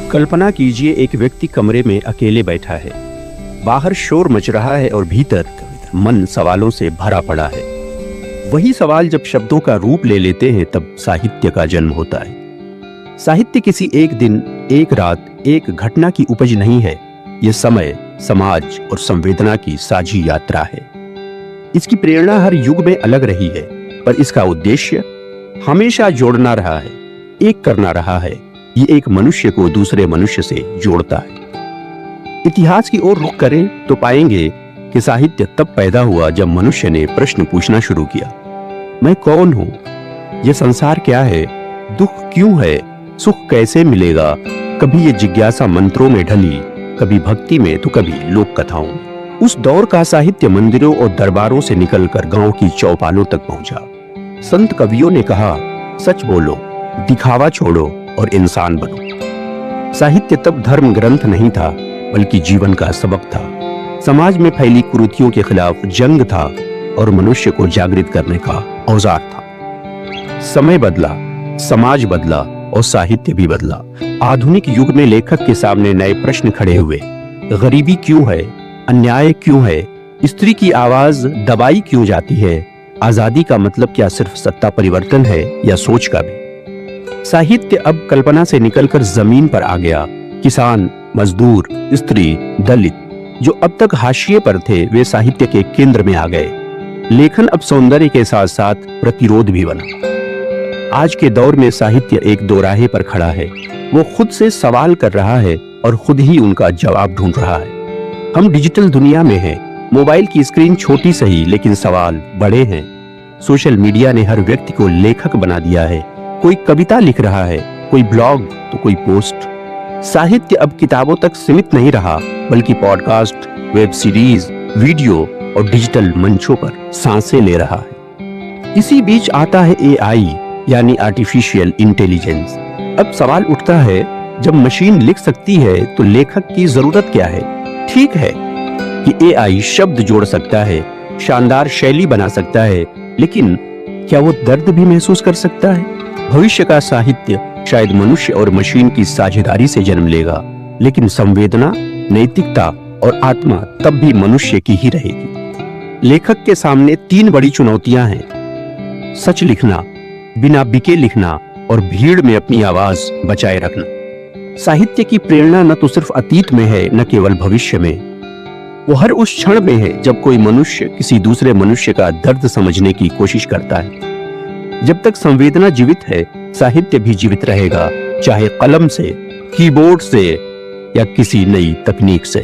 कल्पना कीजिए, एक व्यक्ति कमरे में अकेले बैठा है। बाहर शोर मच रहा है और भीतर मन सवालों से भरा पड़ा है। वही सवाल जब शब्दों का रूप ले लेते हैं तब साहित्य का जन्म होता है। साहित्य किसी एक दिन, एक रात, एक घटना की उपज नहीं है। यह समय, समाज और संवेदना की साझी यात्रा है। इसकी प्रेरणा हर युग में अलग रही है, पर इसका उद्देश्य हमेशा जोड़ना रहा है, एक करना रहा है। ये एक मनुष्य को दूसरे मनुष्य से जोड़ता है। इतिहास की ओर रुख करें तो पाएंगे कि साहित्य तब पैदा हुआ जब मनुष्य ने प्रश्न पूछना शुरू किया। मैं कौन हूं? यह संसार क्या है? दुख क्यों है? सुख कैसे मिलेगा? कभी ये जिज्ञासा मंत्रों में ढली, कभी भक्ति में तो कभी लोक कथाओं में। उस दौर का साहित्य मंदिरों और दरबारों से निकलकर गांव की चौपालों तक पहुंचा। संत कवियों ने कहा, सच बोलो, दिखावा छोड़ो और इंसान बनो। साहित्य तब धर्म ग्रंथ नहीं था, बल्कि जीवन का सबक था। समाज में फैली कुरीतियों के खिलाफ जंग था और मनुष्य को जागृत करने का औजार था। समय बदला, समाज बदला और साहित्य भी बदला। आधुनिक युग में लेखक के सामने नए प्रश्न खड़े हुए। गरीबी क्यों है? अन्याय क्यों है? स्त्री की आवाज दबाई क्यों जाती है? आजादी का मतलब क्या सिर्फ सत्ता परिवर्तन है या सोच का भी? साहित्य अब कल्पना से निकलकर जमीन पर आ गया। किसान, मजदूर, स्त्री, दलित जो अब तक हाशिए पर थे, वे साहित्य के केंद्र में आ गए। लेखन अब सौंदर्य के साथ साथ प्रतिरोध भी बना। आज के दौर में साहित्य एक दोराहे पर खड़ा है। वो खुद से सवाल कर रहा है और खुद ही उनका जवाब ढूंढ रहा है। हम डिजिटल दुनिया में हैं। मोबाइल की स्क्रीन छोटी सही, लेकिन सवाल बड़े हैं। सोशल मीडिया ने हर व्यक्ति को लेखक बना दिया है। कोई कविता लिख रहा है, कोई ब्लॉग तो कोई पोस्ट। साहित्य अब किताबों तक सीमित नहीं रहा, बल्कि पॉडकास्ट, वेब सीरीज, वीडियो और डिजिटल मंचों पर सांसें ले रहा है। इसी बीच आता है एआई, यानी आर्टिफिशियल इंटेलिजेंस। अब सवाल उठता है, जब मशीन लिख सकती है तो लेखक की जरूरत क्या है? ठीक है कि एआई शब्द जोड़ सकता है, शानदार शैली बना सकता है, लेकिन क्या वो दर्द भी महसूस कर सकता है? भविष्य का साहित्य शायद मनुष्य और मशीन की साझेदारी से जन्म लेगा, लेकिन संवेदना, नैतिकता और आत्मा तब भी मनुष्य की ही रहेगी। लेखक के सामने 3 बड़ी चुनौतियां हैं: सच लिखना, बिना बिके लिखना और भीड़ में अपनी आवाज बचाए रखना। साहित्य की प्रेरणा न तो सिर्फ अतीत में है, न केवल भविष्य में। वो हर उस क्षण में है जब कोई मनुष्य किसी दूसरे मनुष्य का दर्द समझने की कोशिश करता है। जब तक संवेदना जीवित है, साहित्य भी जीवित रहेगा, चाहे कलम से, कीबोर्ड से या किसी नई तकनीक से।